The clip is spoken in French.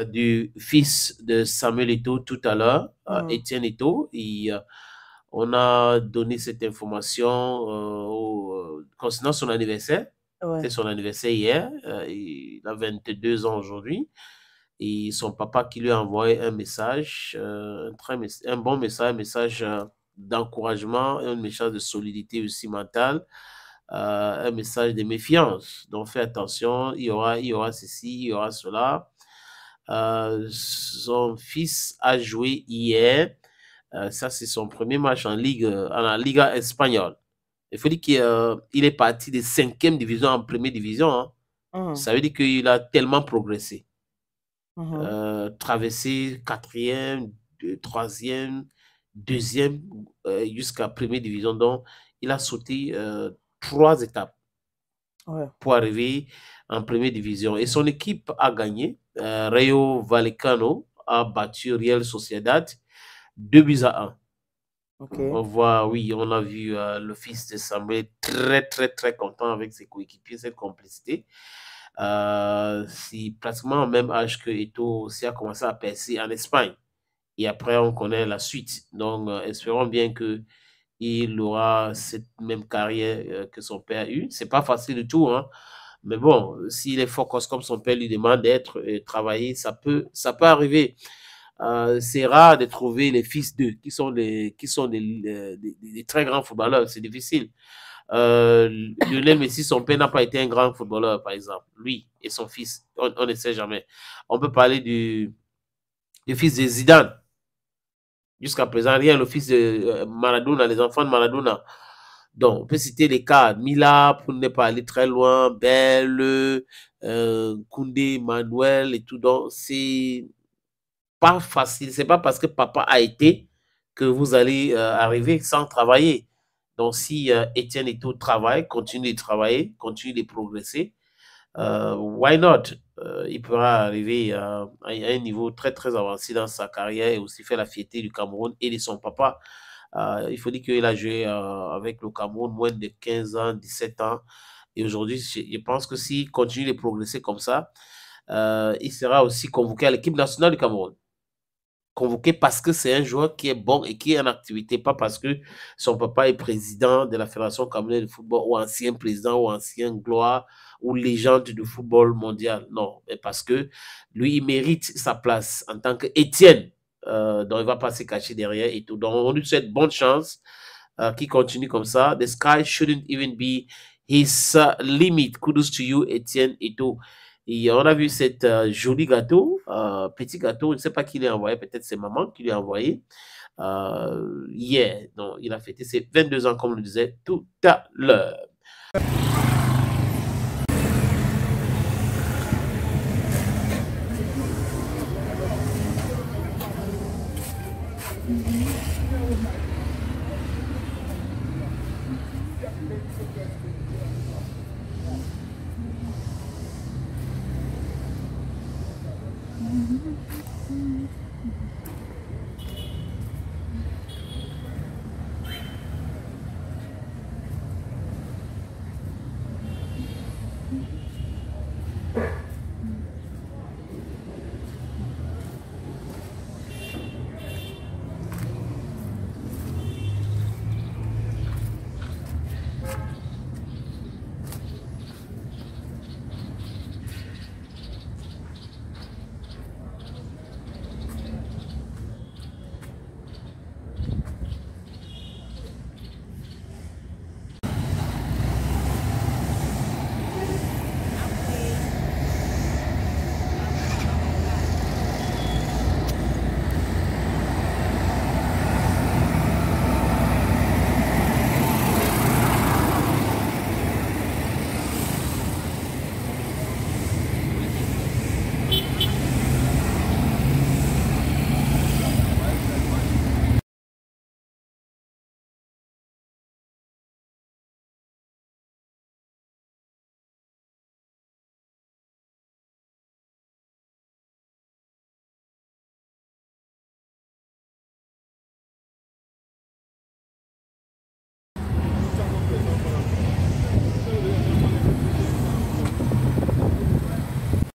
du fils de Samuel Eto'o tout à l'heure, Étienne Eto'o. On a donné cette information concernant son anniversaire. Ouais. C'est son anniversaire hier. Il a 22 ans aujourd'hui. Et son papa qui lui a envoyé un message, un bon message, un message d'encouragement, un message de solidité aussi mentale, un message de méfiance. Donc fais attention, il y aura ceci, il y aura cela. Son fils a joué hier. Ça, c'est son premier match en la Liga espagnole. Il faut dire qu'il est parti de 5e division en première division. Hein. Ça veut dire qu'il a tellement progressé. Traversé 4e, 3e, 2e jusqu'à première division. Donc, il a sauté 3 étapes pour arriver en première division. Et son équipe a gagné. Rayo Vallecano a battu Real Sociedad 2-1. On voit, oui, on a vu le fils de Samuel très content avec ses coéquipiers, cette complicité. C'est pratiquement au même âge que Eto'o aussi a commencé à percer en Espagne. Et après, on connaît la suite. Donc, espérons bien qu'il aura cette même carrière que son père a eue. C'est pas facile du tout, hein. Mais bon, s'il est fort comme son père lui demande d'être et travailler, ça peut arriver. C'est rare de trouver les fils d'eux qui sont des très grands footballeurs. C'est difficile. Lionel Messi, son père n'a pas été un grand footballeur, par exemple. Lui et son fils, on ne sait jamais. On peut parler du fils de Zidane. Jusqu'à présent, rien, le fils de Maradona, les enfants de Maradona. Donc, on peut citer les cas. Mila, pour ne pas aller très loin, Belle, Koundé, Manuel et tout. Donc, c'est pas facile. C'est pas parce que papa a été que vous allez arriver sans travailler. Donc, si Étienne Eto'o travaille, continue de travailler, continue de progresser, why not? Il pourra arriver à un niveau très avancé dans sa carrière et aussi faire la fierté du Cameroun et de son papa. Il faut dire qu'il a joué avec le Cameroun moins de 15 ans, 17 ans. Et aujourd'hui, je pense que s'il continue de progresser comme ça, il sera aussi convoqué à l'équipe nationale du Cameroun. Convoqué parce que c'est un joueur qui est bon et qui est en activité, pas parce que son papa est président de la Fédération camerounaise de football ou ancien président ou ancien gloire ou légende du football mondial. Non, mais parce que lui, il mérite sa place en tant qu'Étienne. Donc, il ne va pas se cacher derrière et tout. Donc, on lui souhaite bonne chance, qui continue comme ça. The sky shouldn't even be his limit. Kudos to you, Étienne et tout. Et on a vu cette joli gâteau, petit gâteau, je ne sais pas qui l'a envoyé, peut-être c'est maman qui l'a envoyé hier. Donc, il a fêté ses 22 ans, comme on le disait tout à l'heure.